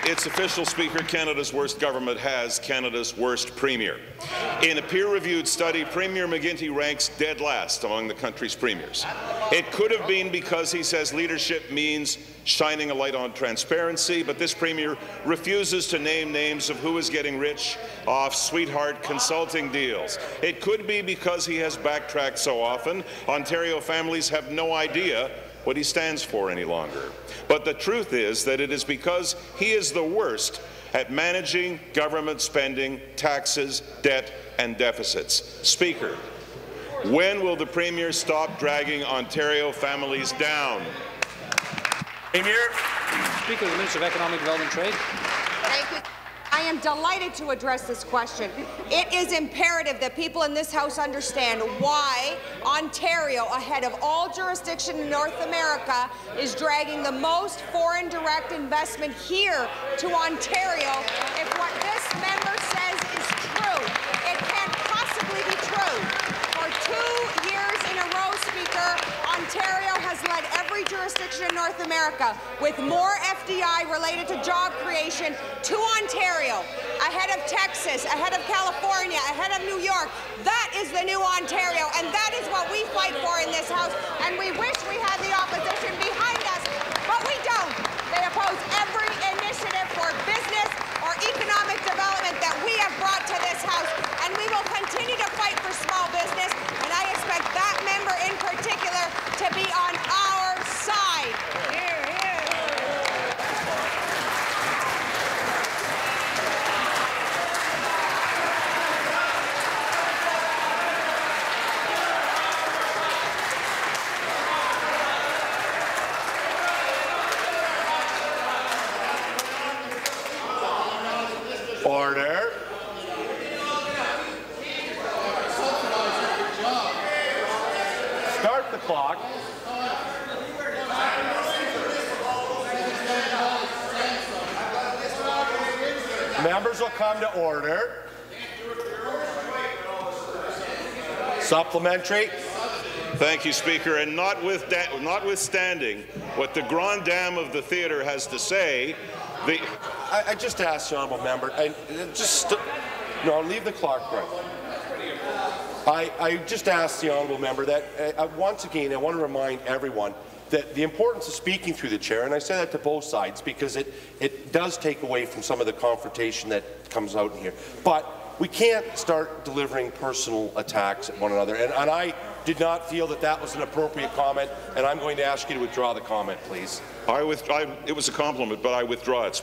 Its official speaker, Canada's worst government has Canada's worst premier. In a peer-reviewed study, Premier McGuinty ranks dead last among the country's premiers. It could have been because he says leadership means shining a light on transparency, but this premier refuses to name names of who is getting rich off sweetheart consulting deals. It could be because he has backtracked so often, Ontario families have no idea what he stands for any longer. But the truth is that it is because he is the worst at managing government spending, taxes, debt and deficits. Speaker, when will the Premier stop dragging Ontario families down? Premier. Speaker of the Minister of Economic Development and Trade. Thank you. I am delighted to address this question. It is imperative that people in this House understand why Ontario, ahead of all jurisdictions in North America, is dragging the most foreign direct investment here to Ontario. If what this member says is true, it can't possibly be true. For 2 years in a row, Speaker, Ontario has led every jurisdiction in North America with more FDI related to job creation to Ontario, ahead of Texas, ahead of California, ahead of New York. That is the new Ontario, and that is what we fight for in this House, and we wish we had the opposition behind us, but we don't. They oppose every initiative for business or economic development that we have brought to this House, and we will continue to fight for small business, and I expect that member in particular to be on our side. Order. Start the clock. Members will come to order. Supplementary. Thank you, Speaker. And notwithstanding what the grand dame of the theatre has to say, I just asked the honourable member, no, leave the clock right. I just asked the honourable member that once again I want to remind everyone that the importance of speaking through the chair, and I say that to both sides because it does take away from some of the confrontation that comes out in here. But we can't start delivering personal attacks at one another, and I did not feel that that was an appropriate comment, and I'm going to ask you to withdraw the comment, please. It was a compliment, but I withdraw it.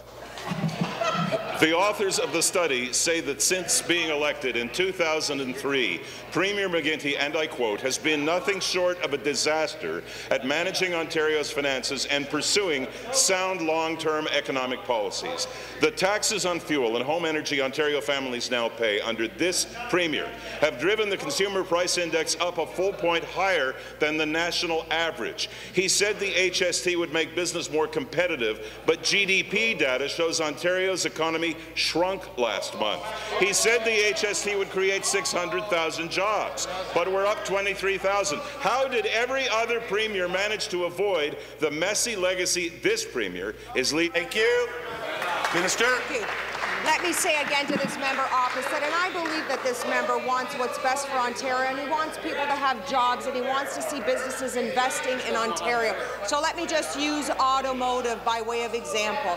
The authors of the study say that since being elected in 2003, Premier McGuinty, and I quote, has been nothing short of a disaster at managing Ontario's finances and pursuing sound long-term economic policies. The taxes on fuel and home energy Ontario families now pay under this Premier have driven the Consumer Price Index up a full point higher than the national average. He said the HST would make business more competitive, but GDP data shows Ontario's economy shrunk last month. He said the HST would create 600,000 jobs, but we're up 23,000. How did every other premier manage to avoid the messy legacy this premier is leaving? Thank you. Minister. Thank you. Let me say again to this member opposite, and I believe that this member wants what's best for Ontario, and he wants people to have jobs, and he wants to see businesses investing in Ontario. So let me just use automotive by way of example.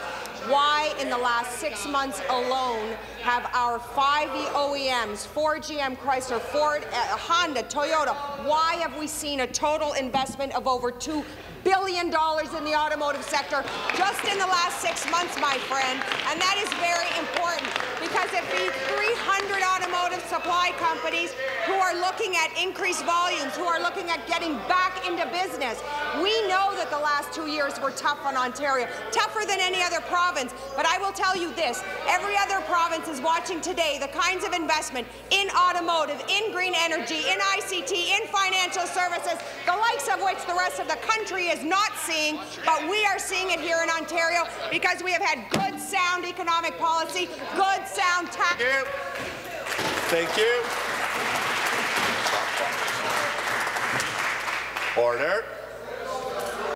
Why, in the last 6 months alone, have our 5 OEMs, Ford, GM, Chrysler, Ford, Honda, Toyota, why have we seen a total investment of over $2 billion in the automotive sector just in the last 6 months, my friend? And that is very important, because if the 300 automotive supply companies who are looking at increased volumes, who are looking at getting back into business, we know that the last 2 years were tough on Ontario, tougher than any other province. But I will tell you this, every other province is watching today the kinds of investment in automotive, in green energy, in ICT, in financial services, the likes of which the rest of the country is not seeing, but we are seeing it here in Ontario because we have had good, sound economic policy, good, sound tax. Thank you. Order.